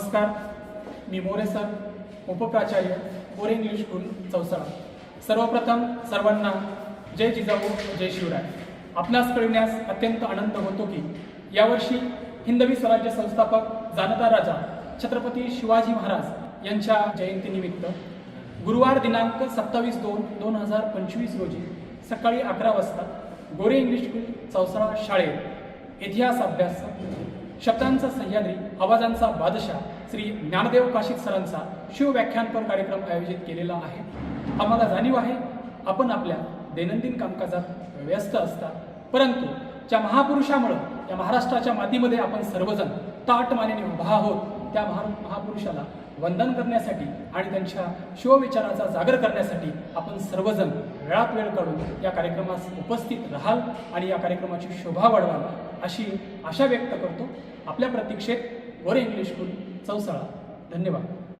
नमस्कार, मी मोरे सर, उपप्राचार्य गोरे English school Chausala. सर्वप्रथम सर्वांना जय जिजाऊ जय शिवराय. आपणास कळविण्यास अत्यंत आनंद होतो की यावर्षी हिंदवी स्वराज्य संस्थापक जाणता राजा छत्रपती शिवाजी महाराज यांच्या जयंतीनिमित्त गुरुवार दिनांक 27/2/2025 रोजी सकाळी 11 वाजता गोरे इंग्लिश स्कूल चौसाळा शाळेत इतिहास अभ्यास, शब्दांचा सह्याद्री, आवाजांचा बादशाह श्री ज्ञानदेव काशीद सरांचा शिवव्याख्यानपर कार्यक्रम आयोजित केलेला आहे. आम्हाला जाणीव आहे आपण आपल्या दैनंदिन कामकाजात व्यस्त असता, परंतु ज्या महापुरुषामुळे या महाराष्ट्राच्या मातीमध्ये आपण सर्वजण ताटमानेने उभा आहोत त्या महापुरुषाला वंदन करण्यासाठी आणि त्यांच्या शिवविचाराचा जागर करण्यासाठी आपण सर्वजण वेळात वेळ काढून या कार्यक्रमास उपस्थित राहाल आणि या कार्यक्रमाची शोभा वाढवाल अशी आशा व्यक्त करतो. आपल्या प्रतीक्षेत गोरे इंग्लिश स्कूल चौसाळा. धन्यवाद.